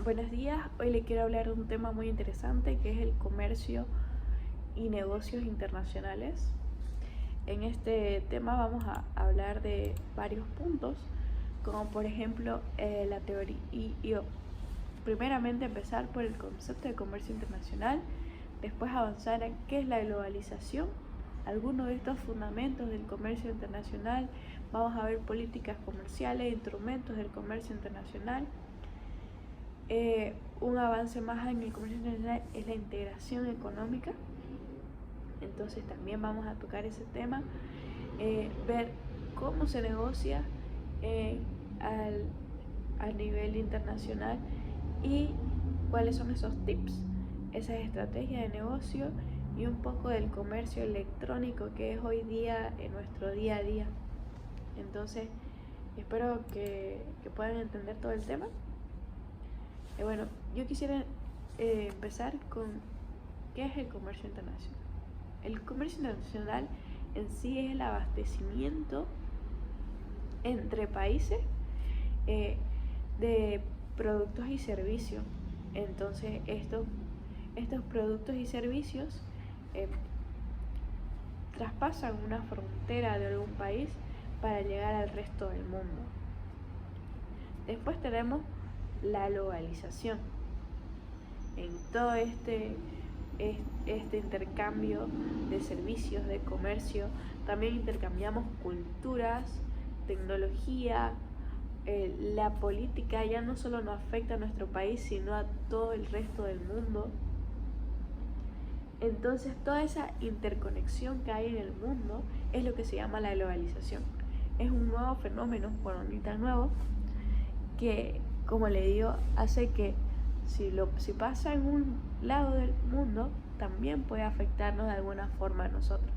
Buenos días, hoy le quiero hablar de un tema muy interesante que es el comercio y negocios internacionales. En este tema vamos a hablar de varios puntos, como por ejemplo la teoría primeramente empezar por el concepto de comercio internacional, después avanzar en qué es la globalización, algunos de estos fundamentos del comercio internacional, vamos a ver políticas comerciales, instrumentos del comercio internacional. Un avance más en el comercio internacional es la integración económica, entonces también vamos a tocar ese tema, ver cómo se negocia a nivel internacional y cuáles son esos tips, esas estrategias de negocio y un poco del comercio electrónico que es hoy día en nuestro día a día. Entonces espero que puedan entender todo el tema. Bueno, yo quisiera empezar con qué es el comercio internacional. El comercio internacional en sí es el abastecimiento entre países de productos y servicios. Entonces estos productos y servicios traspasan una frontera de algún país para llegar al resto del mundo. Después tenemos la globalización. En todo este intercambio de servicios, de comercio, también intercambiamos culturas, tecnología, la política ya no solo nos afecta a nuestro país, sino a todo el resto del mundo. Entonces toda esa interconexión que hay en el mundo es lo que se llama la globalización. Es un nuevo fenómeno, bueno, ni tan nuevo, que, como le digo, hace que si pasa en un lado del mundo, también puede afectarnos de alguna forma a nosotros,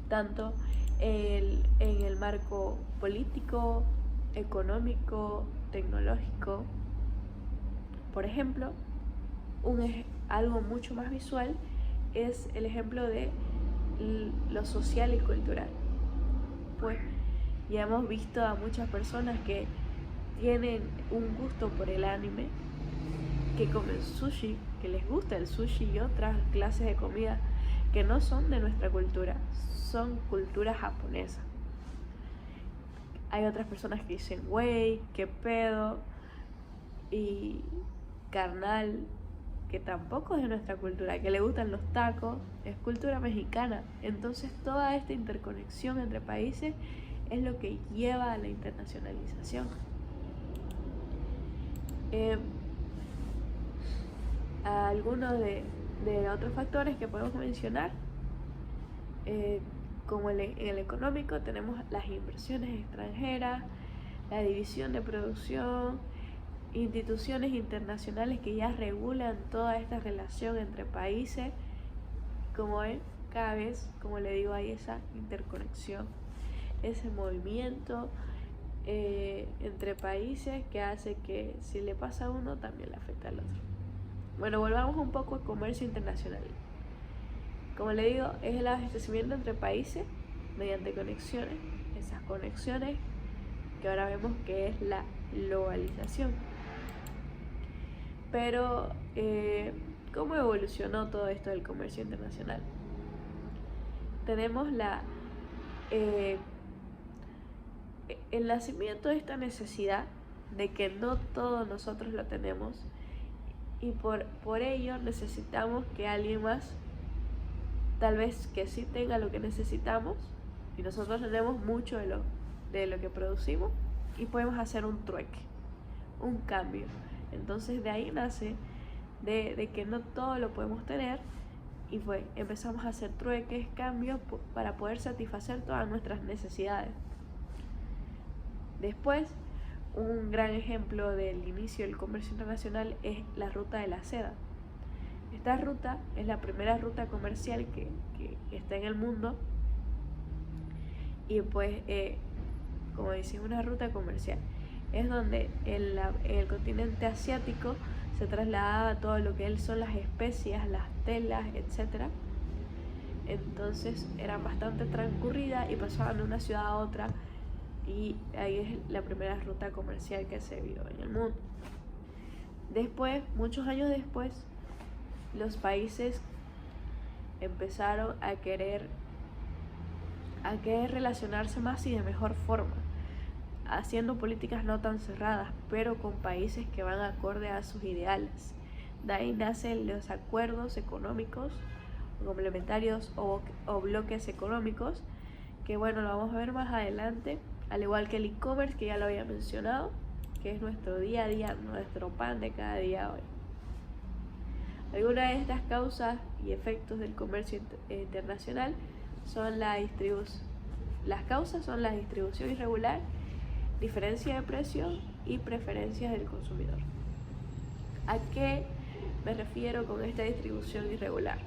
tanto en el marco político, económico, tecnológico. Por ejemplo, algo mucho más visual es el ejemplo de lo social y cultural. Pues ya hemos visto a muchas personas que tienen un gusto por el anime, que comen sushi, que les gusta el sushi y otras clases de comida que no son de nuestra cultura, son cultura japonesa. Hay otras personas que dicen, güey, qué pedo, y carnal, que tampoco es de nuestra cultura, que le gustan los tacos, es cultura mexicana. Entonces toda esta interconexión entre países es lo que lleva a la internacionalización. Algunos de otros factores que podemos mencionar, como en el económico tenemos las inversiones extranjeras, la división de producción, instituciones internacionales que ya regulan toda esta relación entre países. Como ven, cada vez, como le digo, hay esa interconexión, ese movimiento entre países que hace que si le pasa a uno también le afecta al otro. Bueno, volvamos un poco al comercio internacional. Como le digo, es el abastecimiento entre países mediante conexiones, esas conexiones que ahora vemos que es la globalización. Pero, ¿cómo evolucionó todo esto del comercio internacional? Tenemos el nacimiento de esta necesidad de que no todos nosotros lo tenemos, y por ello necesitamos que alguien más, tal vez que sí tenga lo que necesitamos, y nosotros tenemos mucho de lo que producimos, y podemos hacer un trueque, un cambio. Entonces de ahí nace de que no todo lo podemos tener, y empezamos a hacer trueques, cambios para poder satisfacer todas nuestras necesidades. Después, un gran ejemplo del inicio del comercio internacional es la ruta de la seda. Esta ruta es la primera ruta comercial que está en el mundo, y pues, como dice, una ruta comercial es donde en el continente asiático se trasladaba todo lo que son las especias, las telas, etc. Entonces eran bastante transcurridas y pasaban de una ciudad a otra, y ahí es la primera ruta comercial que se vio en el mundo. Después, muchos años después, los países empezaron a querer relacionarse más y de mejor forma, haciendo políticas no tan cerradas, pero con países que van acorde a sus ideales. De ahí nacen los acuerdos económicos complementarios o bloques económicos, que bueno, lo vamos a ver más adelante, al igual que el e-commerce, que ya lo había mencionado, que es nuestro día a día, nuestro pan de cada día hoy. Algunas de estas causas y efectos del comercio internacional son las causas son la distribución irregular, diferencia de precio y preferencias del consumidor. ¿A qué me refiero con esta distribución irregular?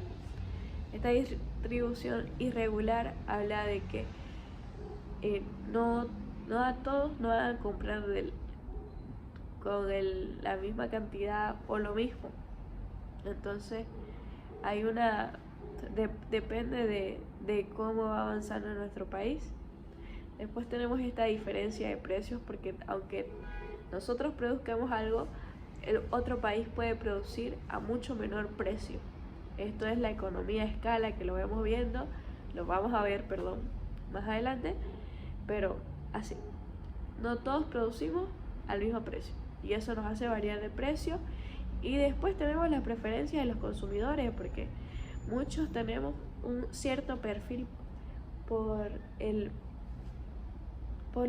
Esta distribución irregular habla de que no a todos no van a comprar con la misma cantidad o lo mismo. Entonces hay depende de cómo va avanzando en nuestro país. Después tenemos esta diferencia de precios, porque aunque nosotros produzcamos algo, el otro país puede producir a mucho menor precio. Esto es la economía a escala, que lo vamos a ver, más adelante, pero así, no todos producimos al mismo precio y eso nos hace variar de precio. Y después tenemos las preferencias de los consumidores, porque muchos tenemos un cierto perfil por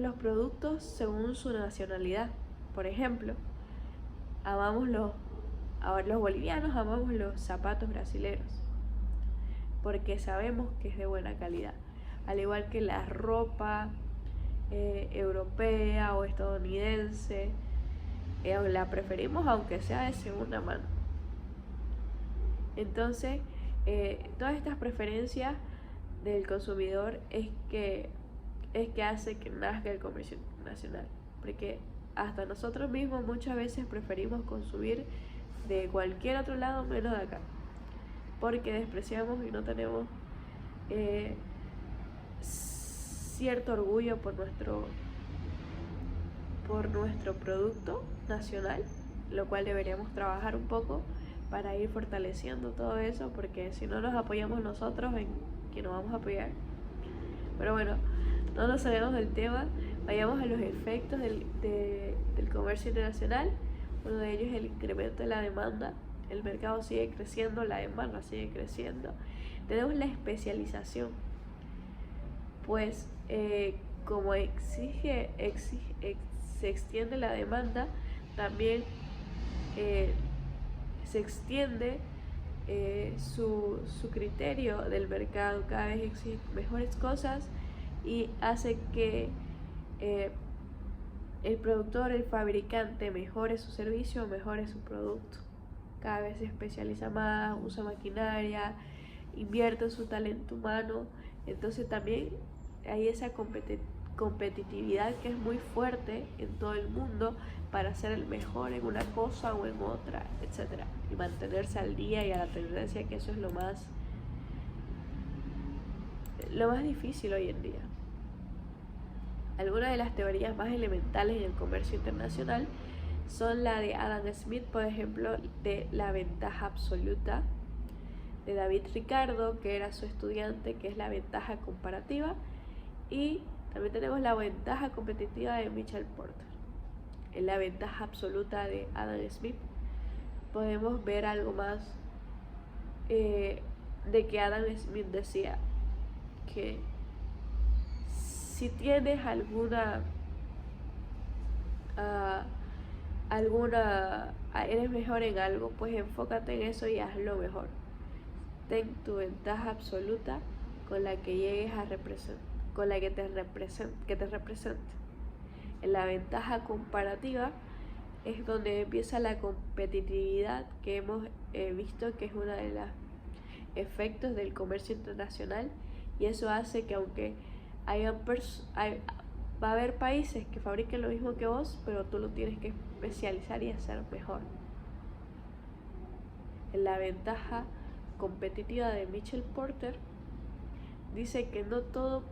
los productos según su nacionalidad. Por ejemplo, los bolivianos amamos los zapatos brasileños porque sabemos que es de buena calidad, al igual que la ropa europea o estadounidense, la preferimos aunque sea de segunda mano. Entonces, todas estas preferencias del consumidor es que hace que nazca el comercio internacional, porque hasta nosotros mismos muchas veces preferimos consumir de cualquier otro lado menos de acá, porque despreciamos y no tenemos cierto orgullo por nuestro producto nacional, lo cual deberíamos trabajar un poco para ir fortaleciendo todo eso, porque si no nos apoyamos nosotros, ¿en quién nos vamos a apoyar? Pero bueno, no nos salgamos del tema, vayamos a los efectos del comercio internacional. Uno de ellos es el incremento de la demanda. El mercado sigue creciendo, la demanda sigue creciendo. Tenemos la especialización, pues como se extiende la demanda, también se extiende su criterio del mercado. Cada vez exigen mejores cosas y hace que el productor, el fabricante, mejore su servicio, mejore su producto. Cada vez se especializa más, usa maquinaria, invierte en su talento humano. Entonces también hay esa competitividad que es muy fuerte en todo el mundo para ser el mejor en una cosa o en otra, etc. Y mantenerse al día y a la tendencia, que eso es lo más difícil hoy en día. Algunas de las teorías más elementales en el comercio internacional son la de Adam Smith, por ejemplo, de la ventaja absoluta, de David Ricardo, que era su estudiante, que es la ventaja comparativa, y también tenemos la ventaja competitiva de Michael Porter. En la ventaja absoluta de Adam Smith podemos ver algo más de que Adam Smith decía que si tienes eres mejor en algo, pues enfócate en eso y hazlo mejor. Ten tu ventaja absoluta con la que llegues a representar, con la que te represente. En la ventaja comparativa es donde empieza la competitividad, que hemos visto que es uno de los efectos del comercio internacional, y eso hace que aunque va a haber países que fabriquen lo mismo que vos, pero tú lo tienes que especializar y hacer mejor. En la ventaja competitiva de Michael Porter dice que no todo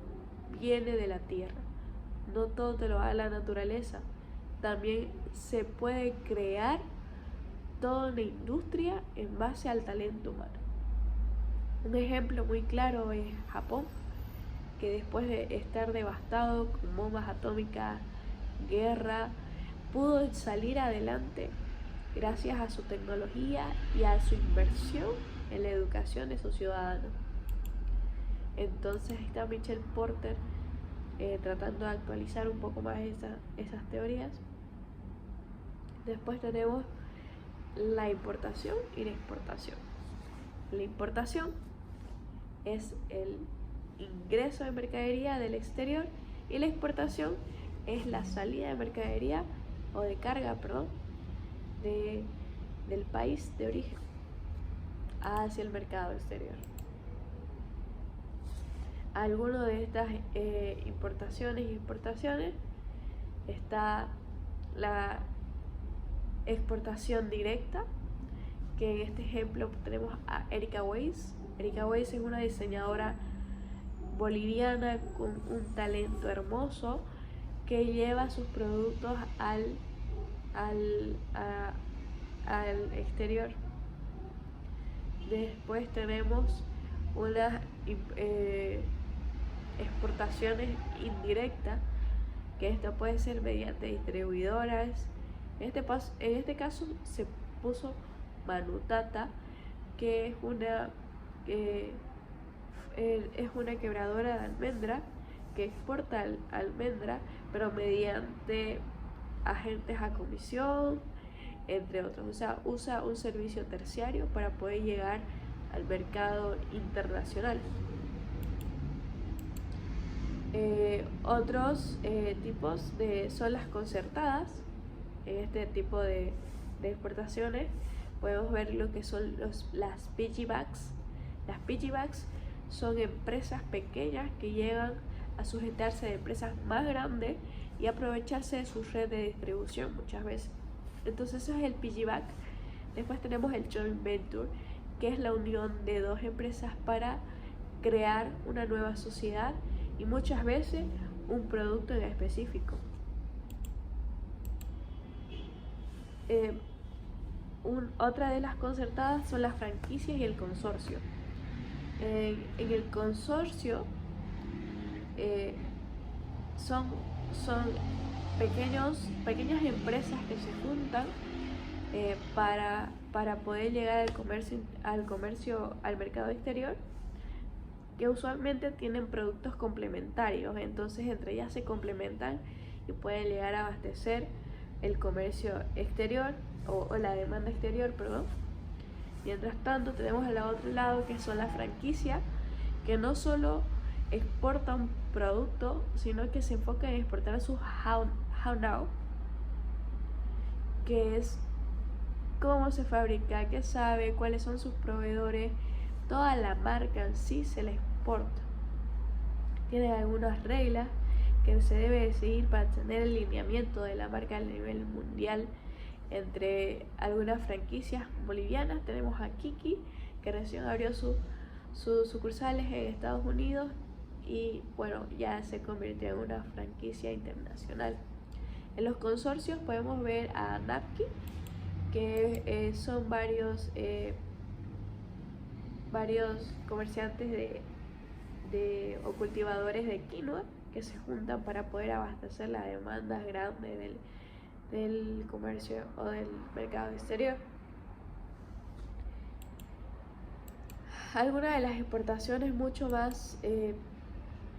viene de la tierra, no todo te lo da la naturaleza, también se puede crear toda una industria en base al talento humano. Un ejemplo muy claro es Japón, que después de estar devastado con bombas atómicas, guerra, pudo salir adelante gracias a su tecnología y a su inversión en la educación de sus ciudadanos. Entonces está Michelle Porter tratando de actualizar un poco más esas teorías. Después tenemos la importación y la exportación. La importación es el ingreso de mercadería del exterior y la exportación es la salida de mercadería o de carga, del país de origen hacia el mercado exterior. Algunas de estas importaciones y exportaciones está la exportación directa, que en este ejemplo tenemos a Erika Weiss. Erika Weiss es una diseñadora boliviana con un talento hermoso que lleva sus productos al exterior. Después tenemos unas exportaciones indirectas, que esto puede ser mediante distribuidoras. En este caso se puso Manutata, que es una quebradora de almendra que exporta almendra, pero mediante agentes a comisión, entre otros. O sea, usa un servicio terciario para poder llegar al mercado internacional. Otros tipos son las concertadas. En este tipo de exportaciones podemos ver lo que son las piggybacks. Las piggybacks son empresas pequeñas que llegan a sujetarse de empresas más grandes y aprovecharse de su red de distribución muchas veces. Entonces eso es el piggyback. Después tenemos el joint venture, que es la unión de dos empresas para crear una nueva sociedad y muchas veces un producto en específico. Otra de las concertadas son las franquicias y el consorcio. En el consorcio son pequeñas empresas que se juntan para poder llegar al mercado exterior, que usualmente tienen productos complementarios. Entonces entre ellas se complementan y pueden llegar a abastecer el comercio exterior o la demanda exterior, perdón. Mientras tanto tenemos al otro lado, que son las franquicias, que no solo exportan un producto, sino que se enfocan en exportar su how-now, que es cómo se fabrica, qué sabe, cuáles son sus proveedores, toda la marca en sí se la exporta. Tiene algunas reglas que se debe seguir para tener el lineamiento de la marca a nivel mundial. Entre algunas franquicias bolivianas tenemos a Kiki, que recién abrió sus sucursales en Estados Unidos y bueno, ya se convirtió en una franquicia internacional. En los consorcios podemos ver a Napki, que son varios comerciantes o cultivadores de quinoa que se juntan para poder abastecer la demanda grande del comercio o del mercado exterior. Algunas de las exportaciones mucho más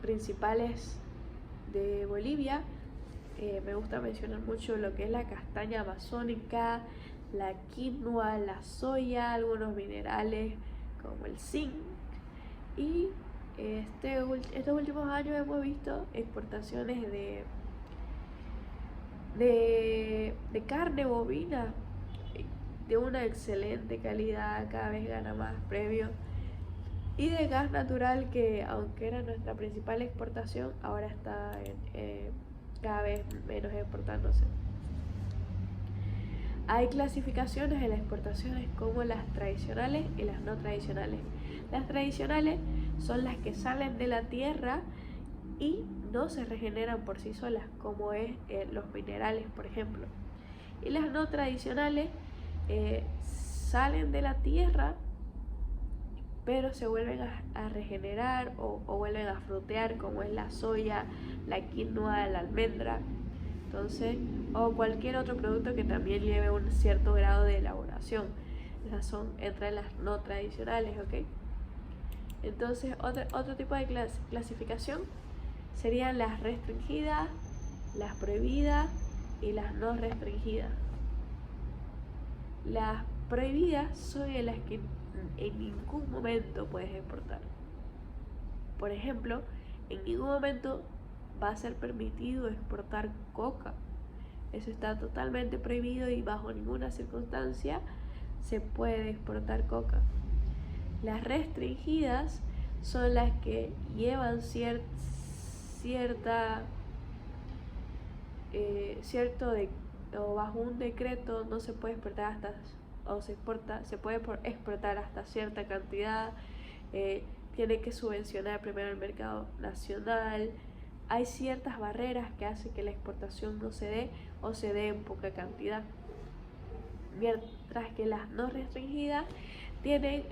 principales de Bolivia, me gusta mencionar mucho lo que es la castaña amazónica, la quinoa, la soya, algunos minerales como el zinc. Y estos últimos años hemos visto exportaciones de carne bovina de una excelente calidad, cada vez gana más premios, y de gas natural, que aunque era nuestra principal exportación, ahora está cada vez menos exportándose. Hay clasificaciones en las exportaciones como las tradicionales y las no tradicionales. Las tradicionales son las que salen de la tierra y no se regeneran por sí solas, como es los minerales, por ejemplo. Y las no tradicionales salen de la tierra, pero se vuelven a regenerar o vuelven a frutear, como es la soya, la quinoa, la almendra. Entonces, o cualquier otro producto que también lleve un cierto grado de elaboración. Esas son entre las no tradicionales, ¿ok? Entonces, otro tipo de clasificación serían las restringidas, las prohibidas y las no restringidas. Las prohibidas son en las que en ningún momento puedes exportar. Por ejemplo, en ningún momento va a ser permitido exportar coca. Eso está totalmente prohibido y bajo ninguna circunstancia se puede exportar coca. Las restringidas son las que llevan o bajo un decreto no se puede exportar hasta, o se puede exportar hasta cierta cantidad, tiene que subvencionar primero el mercado nacional. Hay ciertas barreras que hacen que la exportación no se dé o se dé en poca cantidad, mientras que las no restringidas tienen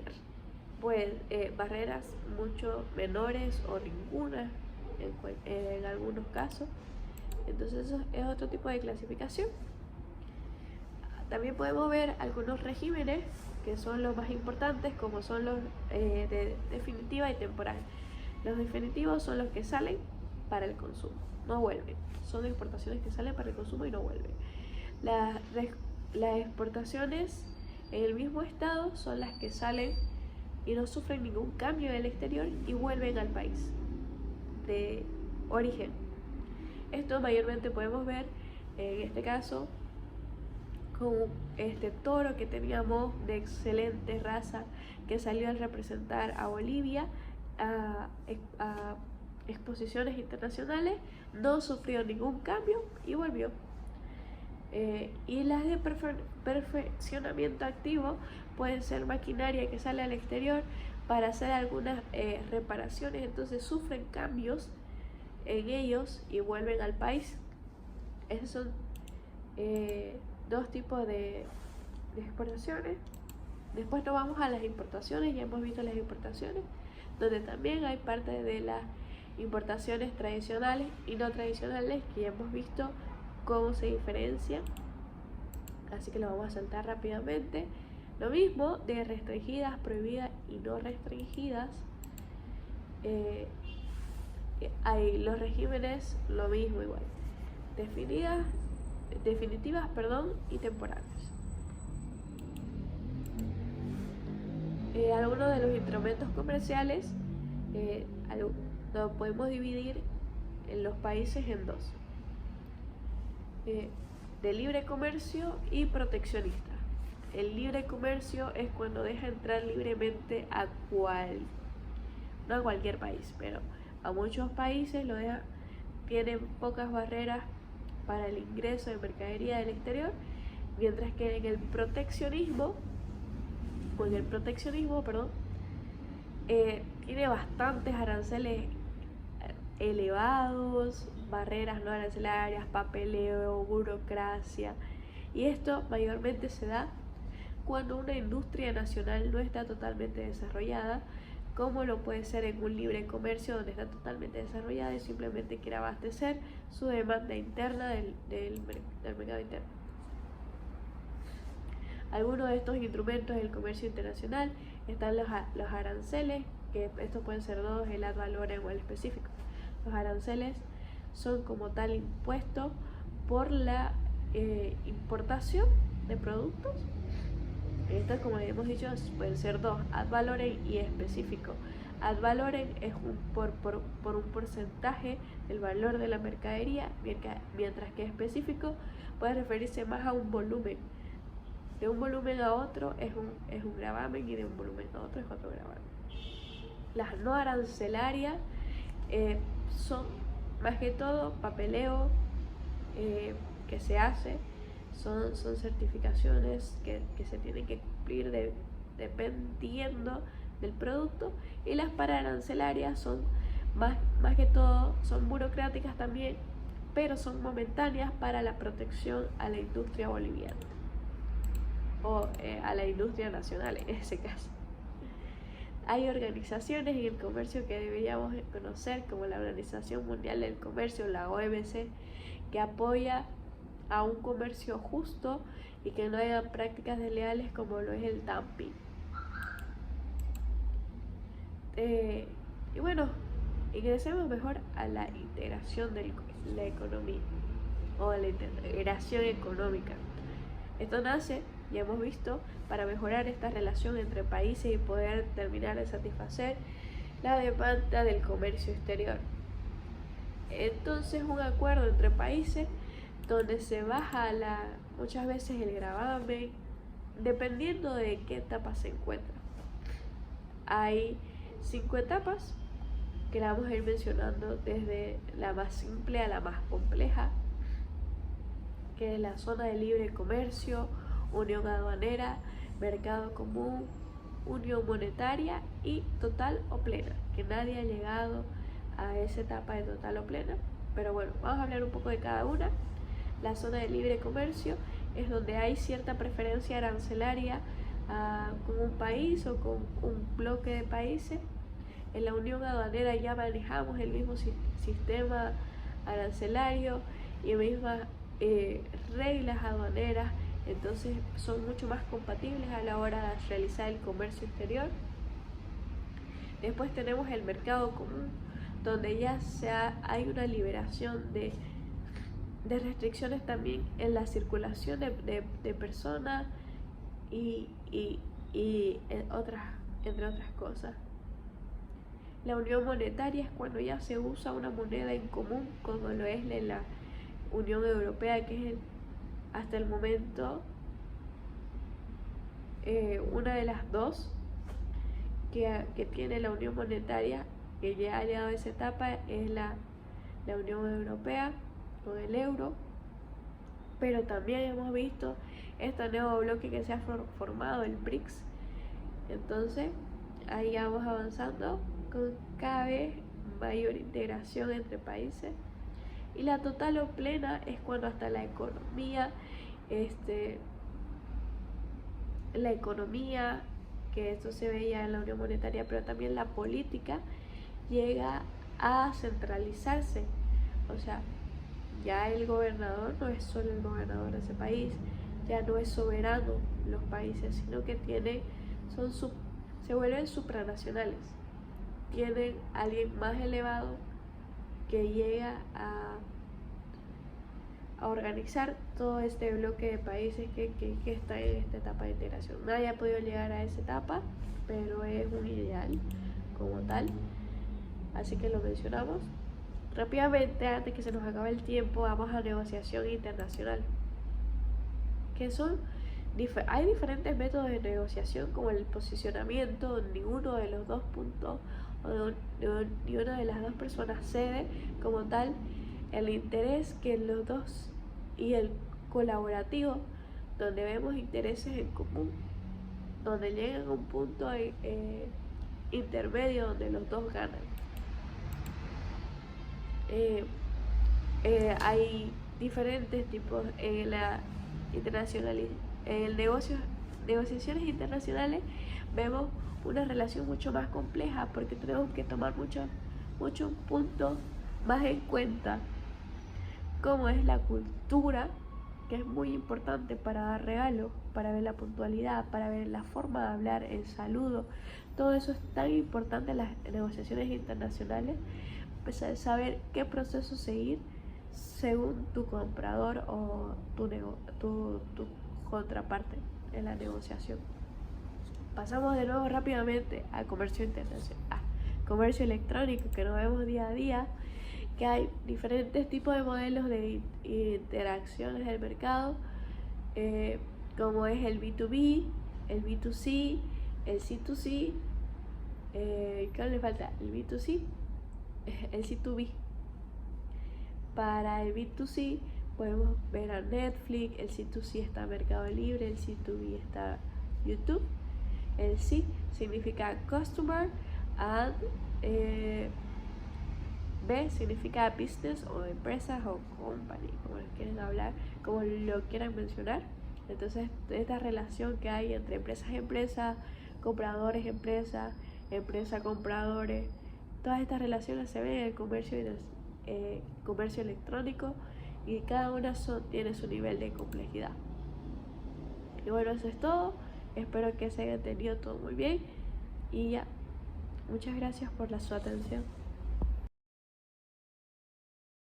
barreras mucho menores o ninguna en algunos casos. Entonces eso es otro tipo de clasificación. También podemos ver algunos regímenes que son los más importantes, como son los de definitiva y temporal. Los definitivos son los que salen para el consumo, no vuelven. Son exportaciones que salen para el consumo y no vuelven. Las exportaciones en el mismo estado son las que salen y no sufren ningún cambio en el exterior y vuelven al país de origen. Esto mayormente podemos ver en este caso con este toro que teníamos de excelente raza que salió a representar a Bolivia a exposiciones internacionales, no sufrió ningún cambio y volvió. Y las de perfeccionamiento activo pueden ser maquinaria que sale al exterior para hacer algunas reparaciones, entonces sufren cambios en ellos y vuelven al país. Esos son dos tipos de exportaciones. Después nos vamos a las importaciones. Ya hemos visto las importaciones, donde también hay parte de las importaciones tradicionales y no tradicionales, que ya hemos visto cómo se diferencian, así que lo vamos a saltar rápidamente. Lo mismo de restringidas, prohibidas y no restringidas. Hay los regímenes, lo mismo igual, definitivas, y temporales. Algunos de los instrumentos comerciales lo podemos dividir en los países en dos: de libre comercio y proteccionista. El libre comercio es cuando deja entrar libremente no a cualquier país, pero a muchos países lo deja, tienen pocas barreras para el ingreso de mercadería del exterior, mientras que en el proteccionismo, tiene bastantes aranceles elevados, barreras no arancelarias, papeleo, burocracia, y esto mayormente se da cuando una industria nacional no está totalmente desarrollada, como lo puede ser en un libre comercio donde está totalmente desarrollada y simplemente quiere abastecer su demanda interna del mercado interno. Algunos de estos instrumentos del comercio internacional están los aranceles, que estos pueden ser dos: el ad valorem o el específico. Los aranceles son como tal impuestos por la importación de productos. Estos, como les hemos dicho, pueden ser dos: ad valorem y específico. Ad valorem es por un porcentaje del valor de la mercadería, mientras que específico puede referirse más a un volumen. De un volumen a otro es un gravamen, y de un volumen a otro es otro gravamen. Las no arancelarias son más que todo papeleo que se hace, son certificaciones que se tienen que cumplir dependiendo del producto, y las pararancelarias son más que todo, son burocráticas también, pero son momentáneas para la protección a la industria boliviana. o a la industria nacional en ese caso. Hay organizaciones en el comercio que deberíamos conocer, como la Organización Mundial del Comercio, la OMC, que apoya a un comercio justo y que no haya prácticas desleales como lo es el dumping. Y bueno, ingresemos mejor a la integración de la economía o la integración económica. Esto nace, ya hemos visto, para mejorar esta relación entre países y poder terminar de satisfacer la demanda del comercio exterior. Entonces, un acuerdo entre países donde se baja muchas veces el gravamen, dependiendo de qué etapa se encuentra. Hay 5 etapas que la vamos a ir mencionando desde la más simple a la más compleja, que es la zona de libre comercio, unión aduanera, mercado común, unión monetaria y total o plena, que nadie ha llegado a esa etapa de total o plena, pero bueno, vamos a hablar un poco de cada una. La zona de libre comercio es donde hay cierta preferencia arancelaria con un país o con un bloque de países. En la unión aduanera ya manejamos el mismo sistema arancelario y mismas reglas aduaneras, entonces son mucho más compatibles a la hora de realizar el comercio exterior. Después tenemos el mercado común, donde ya hay una liberación de restricciones también en la circulación de personas y entre otras cosas. La unión monetaria es cuando ya se usa una moneda en común, como lo es en la Unión Europea, que es hasta el momento una de las dos que tiene la unión monetaria, que ya ha llegado a esa etapa, es la Unión Europea con el euro. Pero también hemos visto este nuevo bloque que se ha formado, el BRICS. Entonces ahí vamos avanzando con cada vez mayor integración entre países. Y la total o plena es cuando hasta la economía, que esto se veía en la Unión Monetaria, pero también la política llega a centralizarse. O sea, ya el gobernador no es solo el gobernador de ese país, ya no es soberano los países, sino que se vuelven supranacionales. Tienen a alguien más elevado que llega a organizar todo este bloque de países que está en esta etapa de integración. Nadie ha podido llegar a esa etapa, pero es un ideal como tal, así que lo mencionamos. Rápidamente, antes que se nos acabe el tiempo, vamos a negociación internacional, que hay diferentes métodos de negociación, como el posicionamiento, donde ninguno de los dos puntos o ni una de las dos personas cede como tal, el interés que los dos, y el colaborativo, donde vemos intereses en común, donde llegan a un punto intermedio donde los dos ganan. Hay diferentes tipos en la negociaciones internacionales. Vemos una relación mucho más compleja porque tenemos que tomar muchos puntos más en cuenta, como es la cultura, que es muy importante para dar regalos, para ver la puntualidad, para ver la forma de hablar, el saludo. Todo eso es tan importante en las negociaciones internacionales, pues saber qué proceso seguir según tu comprador o tu contraparte en la negociación. Pasamos de nuevo rápidamente al comercio internacional, comercio electrónico, que lo vemos día a día, que hay diferentes tipos de modelos de interacciones del mercado, como es el B2B, el B2C, el C2C, ¿qué le falta? El B2C, el C2B. Para el B2C podemos ver a Netflix, el C2C está Mercado Libre, el C2B está YouTube. El C significa Customer and B significa Business o empresas o Company, como lo quieran hablar, como lo quieran mencionar. Entonces, esta relación que hay entre empresas y empresas, compradores, empresas, empresa, compradores, todas estas relaciones se ven en el comercio electrónico y cada una tiene su nivel de complejidad. Y bueno, eso es todo. Espero que se haya entendido todo muy bien y ya. Muchas gracias por su atención.